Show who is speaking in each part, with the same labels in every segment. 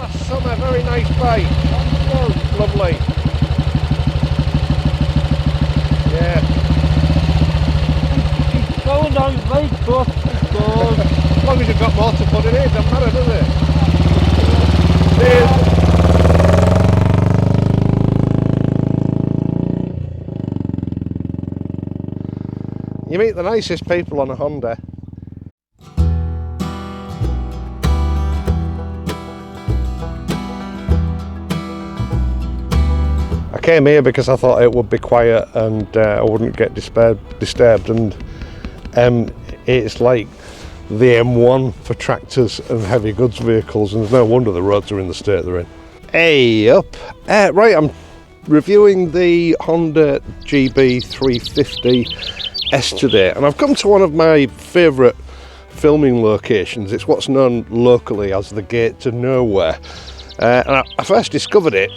Speaker 1: last summer, very nice bike. Lovely. Yeah.
Speaker 2: It's going on very good.
Speaker 1: As long as you've got more to put in it, doesn't matter, does it? Cheers. You meet the nicest people on a Honda. I came here because I thought it would be quiet and I wouldn't get disturbed, and it's like the M1 for tractors and heavy goods vehicles, and there's no wonder the roads are in the state they're in. Hey up! Right, I'm reviewing the Honda GB350s today, and I've come to one of my favourite filming locations. It's what's known locally as the Gate to Nowhere, and I first discovered it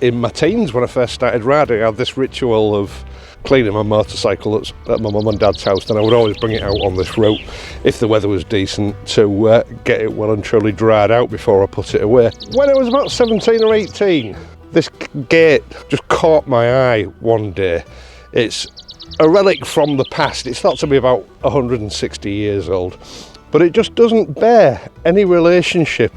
Speaker 1: in my teens when I first started riding. I had this ritual of cleaning my motorcycle at my mum and dad's house, and I would always bring it out on this route if the weather was decent to get it well and truly dried out before I put it away. When I was about 17 or 18, this gate just caught my eye one day. It's a relic from the past. It's thought to be about 160 years old, but it just doesn't bear any relationship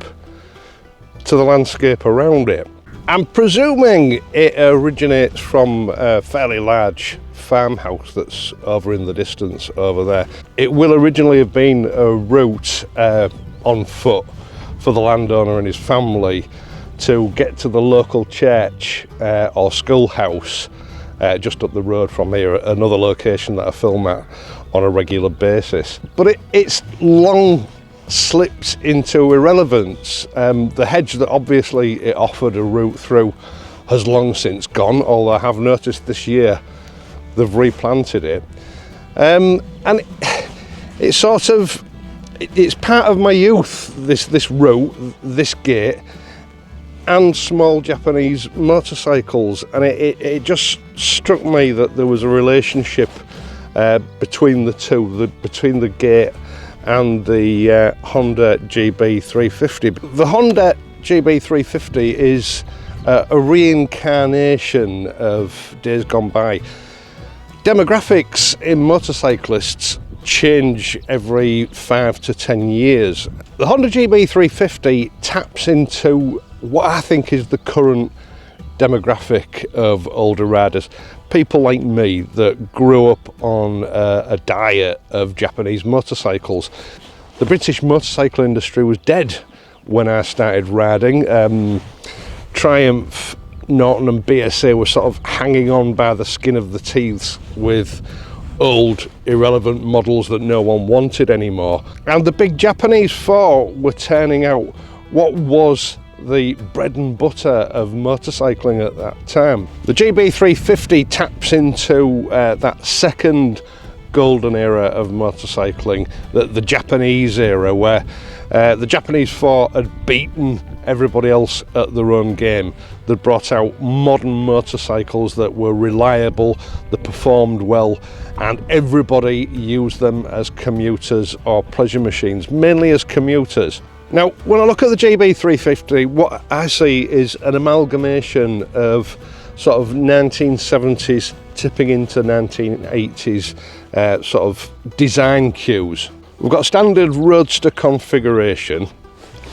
Speaker 1: to the landscape around it. I'm presuming it originates from a fairly large farmhouse that's over in the distance over there. It will originally have been a route on foot for the landowner and his family to get to the local church or schoolhouse just up the road from here, another location that I film at on a regular basis. But it's long slipped into irrelevance. The hedge that obviously it offered a route through has long since gone, although I have noticed this year they've replanted it. And it's sort of, it's part of my youth, this route, this gate, and small Japanese motorcycles, and it just struck me that there was a relationship between the two, between the gate and the Honda GB350. The Honda GB350 is a reincarnation of days gone by. Demographics in motorcyclists change every 5 to 10 years. The Honda GB350 taps into what I think is the current demographic of older riders. People like me that grew up on a diet of Japanese motorcycles. The British motorcycle industry was dead when I started riding. Triumph, Norton and BSA were sort of hanging on by the skin of the teeth with old irrelevant models that no one wanted anymore. And the big Japanese four were turning out what was the bread and butter of motorcycling at that time. The GB350 taps into that second golden era of motorcycling, the Japanese era, where the Japanese four had beaten everybody else at their own game. They brought out modern motorcycles that were reliable, that performed well, and everybody used them as commuters or pleasure machines, mainly as commuters. Now, when I look at the GB350, what I see is an amalgamation of sort of 1970s tipping into 1980s sort of design cues. We've got a standard roadster configuration,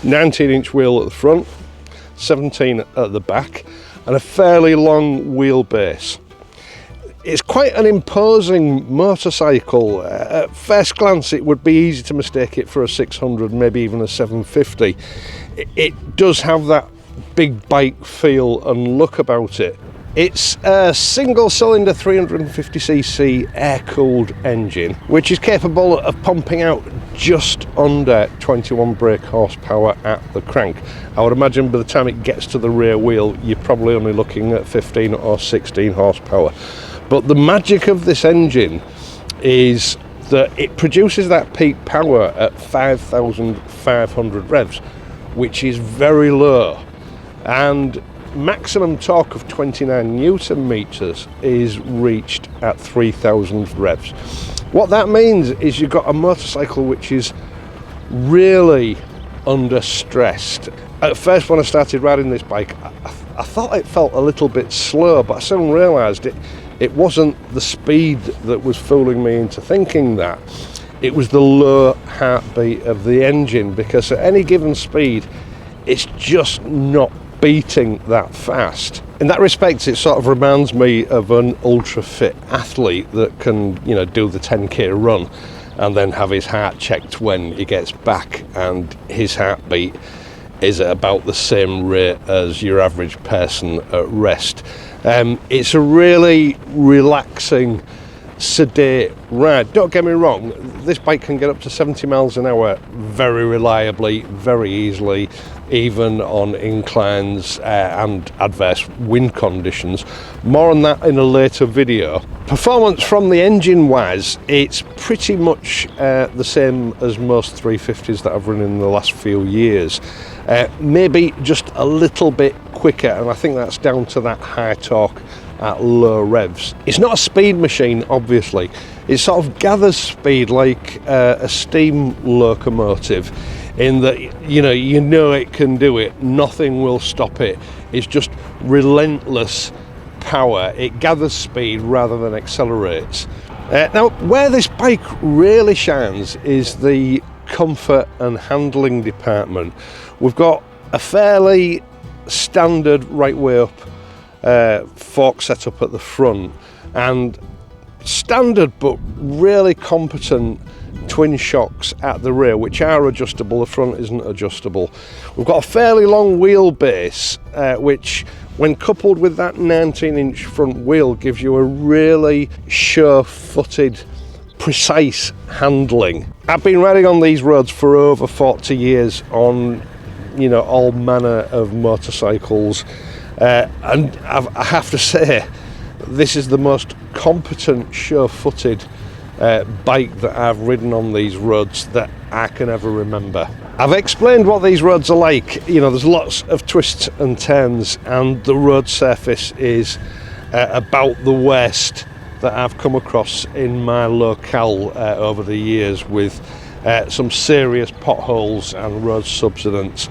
Speaker 1: 19-inch wheel at the front, 17 at the back, and a fairly long wheelbase. It's quite an imposing motorcycle. At first glance it would be easy to mistake it for a 600, maybe even a 750. It does have that big bike feel and look about it. It's a single-cylinder 350cc air-cooled engine, which is capable of pumping out just under 21 brake horsepower at the crank. I would imagine by the time it gets to the rear wheel, you're probably only looking at 15 or 16 horsepower. But the magic of this engine is that it produces that peak power at 5,500 revs, which is very low, and maximum torque of 29 newton meters is reached at 3,000 revs. What that means is you've got a motorcycle which is really under stressed. At first when I started riding this bike, I thought it felt a little bit slow, but I soon realised it wasn't the speed that was fooling me into thinking that. It was the low heartbeat of the engine, because at any given speed it's just not beating that fast. In that respect, it sort of reminds me of an ultra fit athlete that can, do the 10k run and then have his heart checked when he gets back, and his heartbeat is at about the same rate as your average person at rest. It's a really relaxing, sedate ride. Don't get me wrong, this bike can get up to 70 miles an hour very reliably, very easily, even on inclines and adverse wind conditions. More on that in a later video. Performance from the engine wise, it's pretty much the same as most 350s that I've run in the last few years. Maybe just a little bit quicker, and I think that's down to that high torque at low revs. It's not a speed machine, obviously. It sort of gathers speed like a steam locomotive, in that you know it can do it. Nothing will stop it. It's just relentless power. It gathers speed rather than accelerates. Now, where this bike really shines is the comfort and handling department. We've got a fairly standard right way up fork setup at the front, and standard but really competent twin shocks at the rear, which are adjustable. The front isn't adjustable. We've got a fairly long wheelbase, which when coupled with that 19-inch front wheel gives you a really sure-footed, precise handling. I've been riding on these roads for over 40 years on all manner of motorcycles, and I have to say, this is the most competent, sure-footed bike that I've ridden on these roads that I can ever remember. I've explained what these roads are like. There's lots of twists and turns, and the road surface is about the worst that I've come across in my locale over the years, with some serious potholes and road subsidence.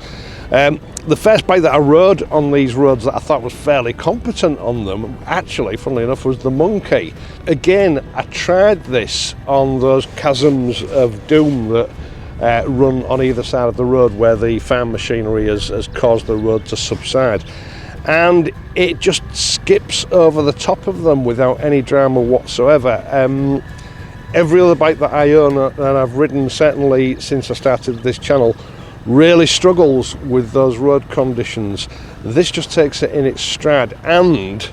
Speaker 1: The first bike that I rode on these roads that I thought was fairly competent on them, actually, funnily enough, was the Monkey. Again, I tried this on those chasms of doom that run on either side of the road, where the farm machinery has caused the road to subside, and it just skips over the top of them without any drama whatsoever. Every other bike that I own and I've ridden, certainly since I started this channel, really struggles with those road conditions. This just takes it in its stride, and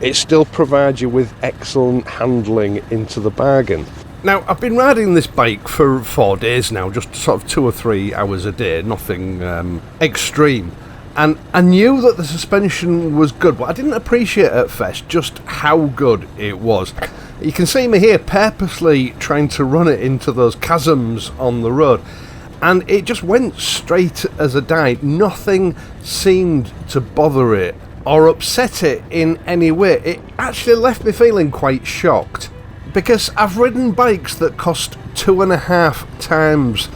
Speaker 1: it still provides you with excellent handling into the bargain. Now, I've been riding this bike for 4 days now, just sort of 2 or 3 hours a day, nothing extreme. And I knew that the suspension was good, but I didn't appreciate at first just how good it was. You can see me here purposely trying to run it into those chasms on the road, and it just went straight as a die. Nothing seemed to bother it or upset it in any way. It actually left me feeling quite shocked, because I've ridden bikes that cost 2.5 times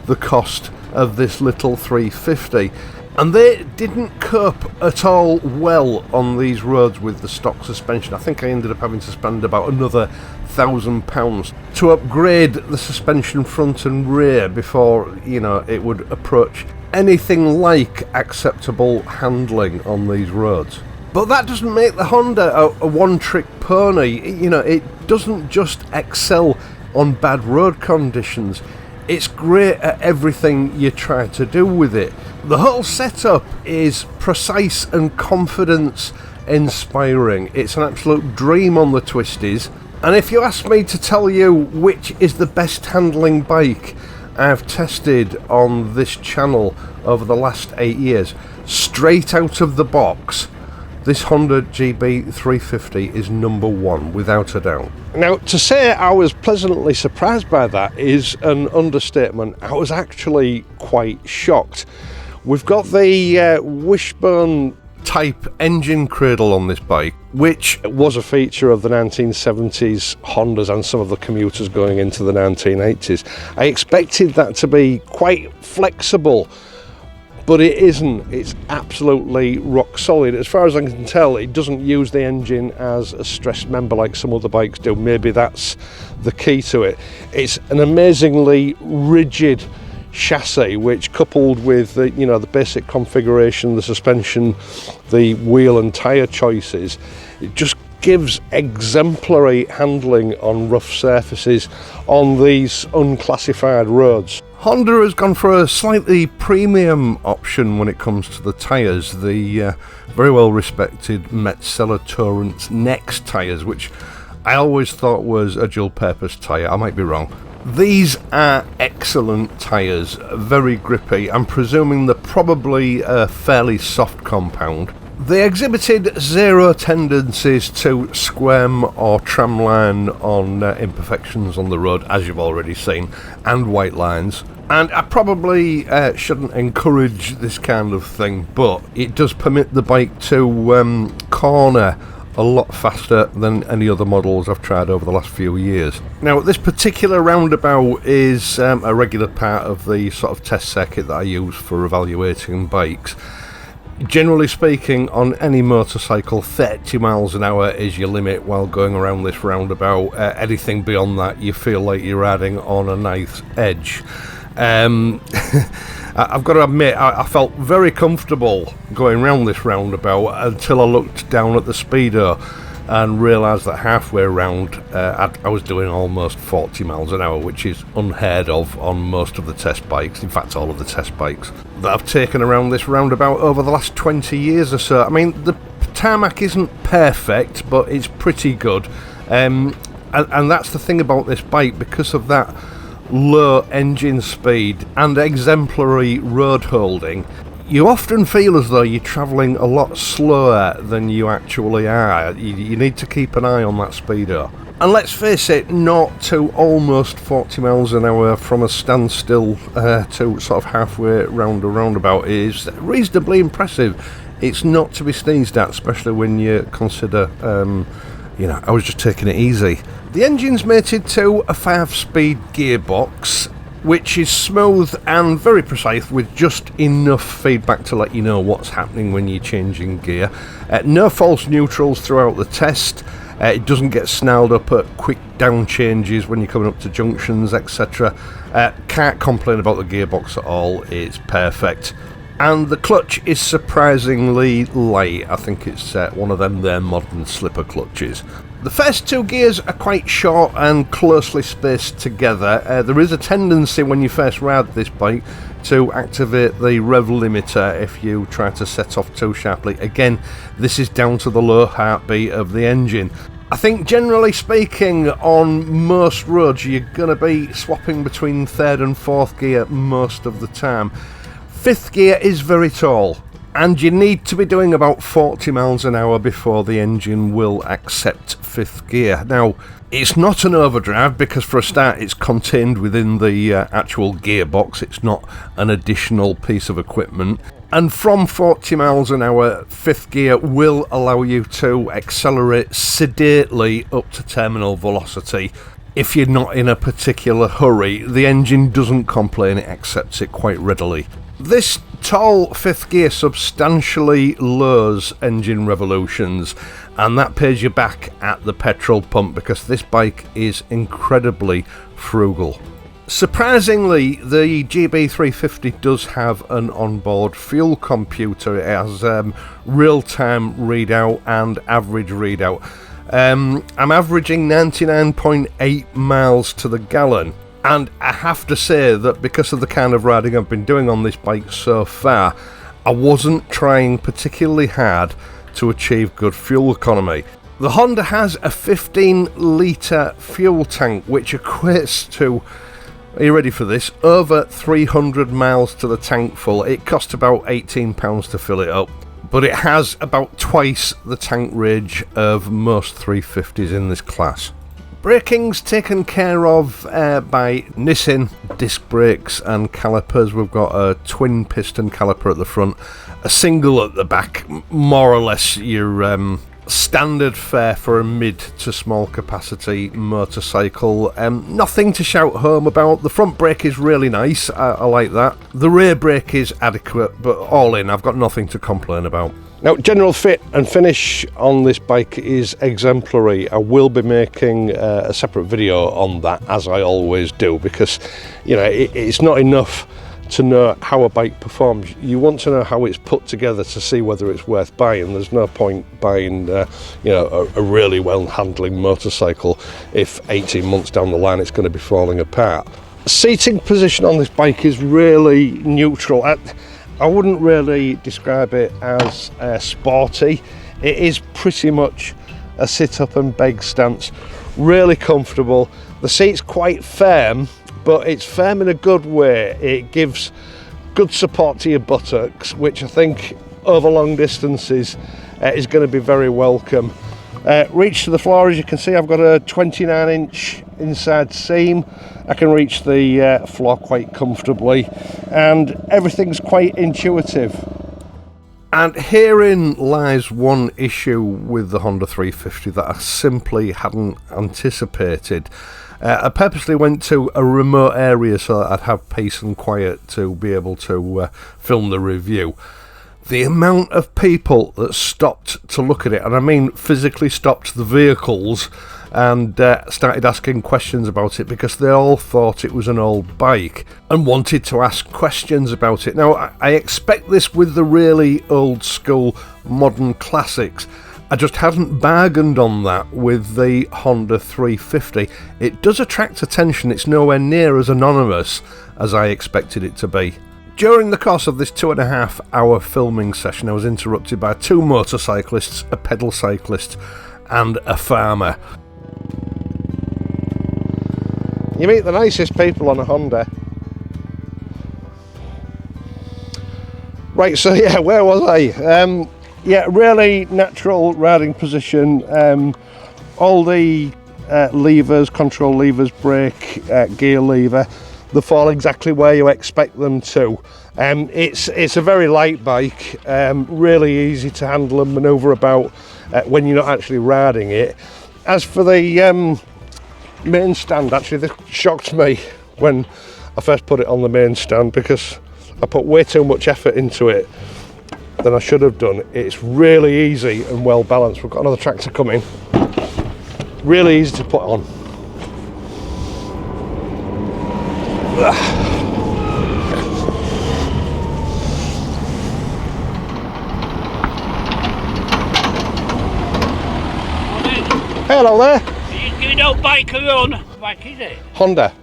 Speaker 1: the cost of this little 350, and they didn't cope at all well on these roads with the stock suspension. I think I ended up having to spend about another £1,000 to upgrade the suspension front and rear before it would approach anything like acceptable handling on these roads. But that doesn't make the Honda a one-trick pony. It doesn't just excel on bad road conditions. It's great at everything you try to do with it. The whole setup is precise and confidence inspiring. It's an absolute dream on the twisties. And if you ask me to tell you which is the best handling bike I've tested on this channel over the last 8 years, straight out of the box, this Honda GB350 is number 1, without a doubt. Now, to say I was pleasantly surprised by that is an understatement. I was actually quite shocked. We've got the wishbone type engine cradle on this bike, which was a feature of the 1970s Hondas and some of the commuters going into the 1980s. I expected that to be quite flexible, but it isn't. It's absolutely rock solid. As far as I can tell, it doesn't use the engine as a stressed member like some other bikes do. Maybe that's the key to it. It's an amazingly rigid chassis, which, coupled with the, you know, the basic configuration, the suspension, the wheel and tyre choices, it just gives exemplary handling on rough surfaces on these unclassified roads. Honda has gone for a slightly premium option when it comes to the tyres, the very well respected Metzeler Torrance Next tyres, which I always thought was a dual purpose tyre. I might be wrong. These are excellent tyres, very grippy. I'm presuming they're probably a fairly soft compound. They exhibited zero tendencies to squirm or tramline on imperfections on the road, as you've already seen, and white lines. And I probably shouldn't encourage this kind of thing, but it does permit the bike to corner a lot faster than any other models I've tried over the last few years. Now, this particular roundabout is a regular part of the sort of test circuit that I use for evaluating bikes. Generally speaking, on any motorcycle, 30 miles an hour is your limit while going around this roundabout. Anything beyond that, you feel like you're riding on a knife edge. I've got to admit, I felt very comfortable going around this roundabout until I looked down at the speedo and realised that halfway around I was doing almost 40 miles an hour, which is unheard of on most of the test bikes, in fact all of the test bikes that I've taken around this roundabout over the last 20 years or so. I mean, the tarmac isn't perfect, but it's pretty good, and that's the thing about this bike. Because of that low engine speed and exemplary road holding, you often feel as though you're travelling a lot slower than you actually are. You need to keep an eye on that speedo. And let's face it, 0 to almost 40 miles an hour from a standstill to sort of halfway round a roundabout is reasonably impressive. It's not to be sneezed at, especially when you consider, I was just taking it easy. The engine's mated to a 5-speed gearbox, which is smooth and very precise, with just enough feedback to let you know what's happening when you're changing gear. No false neutrals throughout the test. It doesn't get snarled up at quick down changes when you're coming up to junctions, etc. Can't complain about the gearbox at all, it's perfect. And the clutch is surprisingly light. I think it's one of them there modern slipper clutches. The first two gears are quite short and closely spaced together. There is a tendency when you first ride this bike to activate the rev limiter if you try to set off too sharply. Again, this is down to the low heartbeat of the engine. I think generally speaking, on most roads you're going to be swapping between third and fourth gear most of the time. Fifth gear is very tall, and you need to be doing about 40 miles an hour before the engine will accept fifth gear. Now, it's not an overdrive because for a start it's contained within the actual gearbox. It's not an additional piece of equipment. And from 40 miles an hour, fifth gear will allow you to accelerate sedately up to terminal velocity. If you're not in a particular hurry, the engine doesn't complain, it accepts it quite readily. This tall fifth gear substantially lowers engine revolutions, and that pays you back at the petrol pump because this bike is incredibly frugal. Surprisingly, the GB350 does have an onboard fuel computer. It has real-time readout and average readout. I'm averaging 99.8 miles to the gallon. And I have to say that because of the kind of riding I've been doing on this bike so far, I wasn't trying particularly hard to achieve good fuel economy. The Honda has a 15-litre fuel tank, which equates to, are you ready for this, over 300 miles to the tank full. It cost about £18 to fill it up, but it has about twice the tank range of most 350s in this class. Braking's taken care of by Nissin disc brakes and calipers. We've got a twin piston caliper at the front, a single at the back, more or less your Standard fare for a mid to small capacity motorcycle. Nothing to shout home about. The front brake is really nice, I like that. The rear brake is adequate, but all in, I've got nothing to complain about. Now, general fit and finish on this bike is exemplary. I will be making a separate video on that, as I always do, because, you know, it's not enough to know how a bike performs. You want to know how it's put together to see whether it's worth buying. There's no point buying you know, a really well handling motorcycle if 18 months down the line it's going to be falling apart. Seating position on this bike is really neutral. I wouldn't really describe it as sporty. It is pretty much a sit up and beg stance. Really comfortable. The seat's quite firm, but it's firm in a good way. It gives good support to your buttocks, which I think over long distances is going to be very welcome. Reach to the floor, as you can see, I've got a 29-inch inside seam. I can reach the floor quite comfortably, and everything's quite intuitive. And herein lies one issue with the Honda 350 that I simply hadn't anticipated. I purposely went to a remote area so that I'd have peace and quiet to be able to film the review. The amount of people that stopped to look at it, and I mean physically stopped the vehicles and started asking questions about it because they all thought it was an old bike and wanted to ask questions about it. Now, I expect this with the really old school modern classics. I just hadn't bargained on that with the Honda 350. It does attract attention. It's nowhere near as anonymous as I expected it to be. During the course of this 2.5 hour filming session, I was interrupted by 2 motorcyclists, a pedal cyclist and a farmer. You meet the nicest people on a Honda. Right, so yeah, where was I? Yeah, really natural riding position. All the levers, control levers, brake, gear lever, they fall exactly where you expect them to. It's a very light bike, really easy to handle and manoeuvre about when you're not actually riding it. As for the main stand, actually this shocked me when I first put it on the main stand because I put way too much effort into it than I should have done. It's really easy and well balanced. We've got another tractor coming. Really easy to put on. Hello there.
Speaker 2: You just giving old bike a run. What bike is it?
Speaker 1: Honda.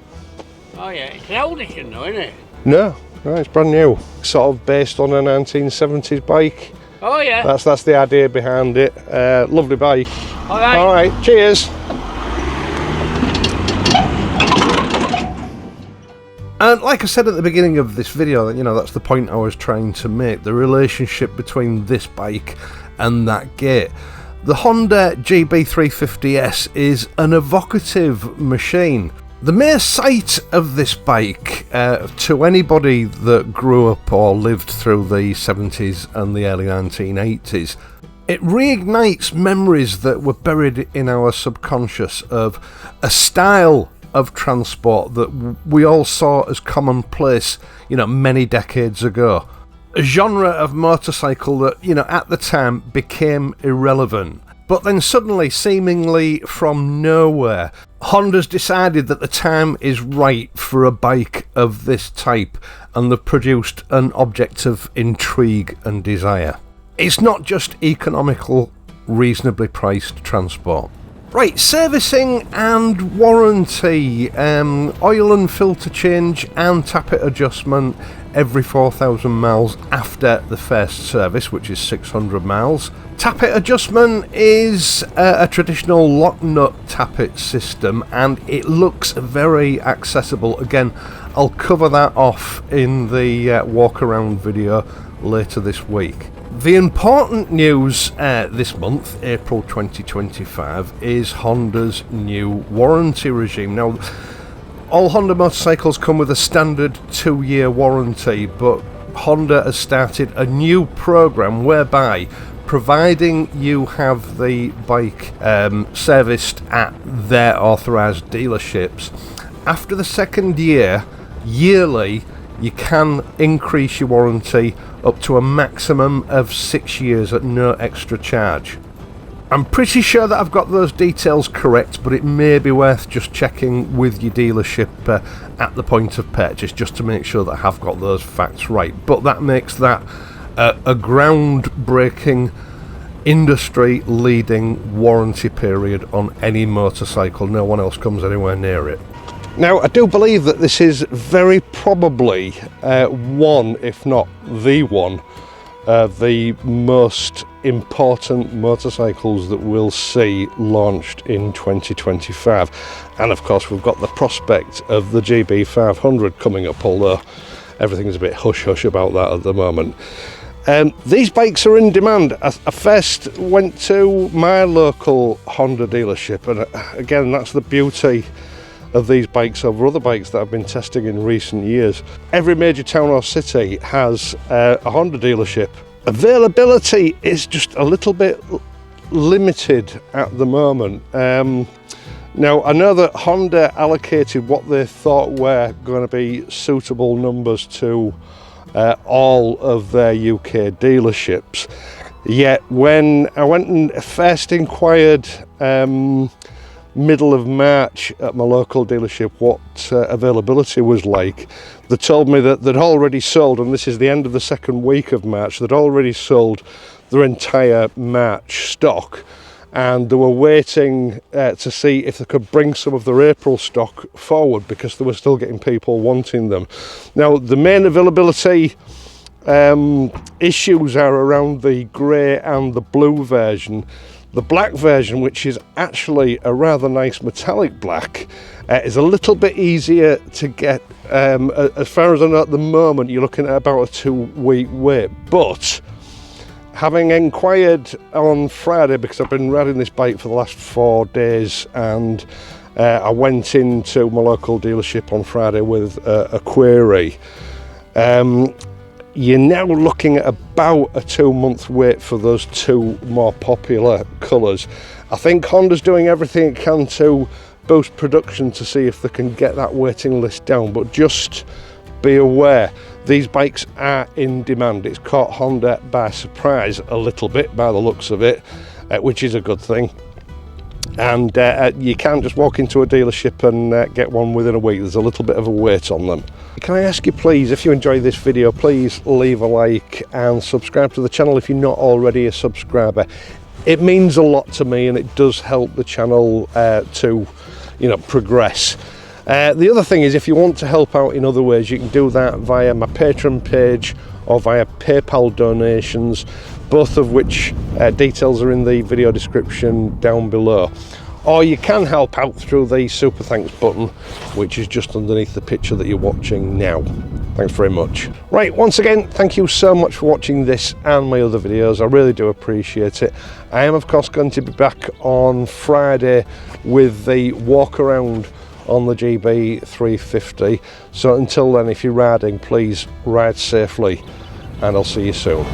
Speaker 2: Oh yeah, it's an old edition though, isn't it?
Speaker 1: No, it's brand new. Sort of based on a 1970s bike.
Speaker 2: Oh yeah.
Speaker 1: That's the idea behind it. Lovely bike.
Speaker 2: Alright.
Speaker 1: Alright, cheers. And like I said at the beginning of this video, you know, that's the point I was trying to make, the relationship between this bike and that gate. The Honda GB350s is an evocative machine. The mere sight of this bike, to anybody that grew up or lived through the 70s and the early 1980s, it reignites memories that were buried in our subconscious of a style of transport that we all saw as commonplace, you know, many decades ago. A genre of motorcycle that, you know, at the time became irrelevant. But then suddenly, seemingly from nowhere, Honda's decided that the time is right for a bike of this type, and they've produced an object of intrigue and desire. It's not just economical, reasonably priced transport. Right, servicing and warranty, oil and filter change and tappet adjustment every 4,000 miles after the first service, which is 600 miles. Tappet adjustment is a traditional lock nut tappet system, and it looks very accessible. Again, I'll cover that off in the walk around video later this week. The important news this month, April 2025, is Honda's new warranty regime. Now, all Honda motorcycles come with a standard 2-year warranty, but Honda has started a new program whereby providing you have the bike serviced at their authorised dealerships. After the second year, yearly, you can increase your warranty up to a maximum of 6 years at no extra charge. I'm pretty sure that I've got those details correct, but it may be worth just checking with your dealership at the point of purchase, just to make sure that I have got those facts right. But that makes that a groundbreaking, industry-leading warranty period on any motorcycle. No one else comes anywhere near it. Now, I do believe that this is very probably one, if not the one, the most important motorcycles that we'll see launched in 2025. And of course, we've got the prospect of the GB500 coming up, although everything's a bit hush-hush about that at the moment. These bikes are in demand. I first went to my local Honda dealership, and again, that's the beauty of these bikes over other bikes that I've been testing in recent years. Every major town or city has a Honda dealership. Availability is just a little bit limited at the moment. Now, I know that Honda allocated what they thought were going to be suitable numbers to all of their UK dealerships. Yet when I went and first inquired middle of March at my local dealership what availability was like, they told me that they'd already sold, and this is the end of the second week of March, they'd already sold their entire March stock, and they were waiting to see if they could bring some of their April stock forward, because they were still getting people wanting them. Now, the main availability issues are around the grey and the blue version. The black version, which is actually a rather nice metallic black, is a little bit easier to get. As far as I know at the moment, you're looking at about a 2-week wait. But having inquired on Friday, because I've been riding this bike for the last 4 days, and I went into my local dealership on Friday with a query. You're now looking at about a 2-month wait for those two more popular colours. I think Honda's doing everything it can to boost production to see if they can get that waiting list down, but just be aware, these bikes are in demand. It's caught Honda by surprise a little bit by the looks of it, which is a good thing. And you can't just walk into a dealership and get one within a week. There's a little bit of a wait on them. Can I ask you, please, if you enjoyed this video, please leave a like and subscribe to the channel if you're not already a subscriber. It means a lot to me, and it does help the channel to, progress. The other thing is, if you want to help out in other ways, you can do that via my Patreon page or via PayPal donations, both of which details are in the video description down below. Or you can help out through the super thanks button, which is just underneath the picture that you're watching now. Thanks very much. Right, once again, thank you so much for watching this and my other videos. I really do appreciate it. I am, of course, going to be back on Friday with the walk around on the GB350. So until then, if you're riding, please ride safely, and I'll see you soon.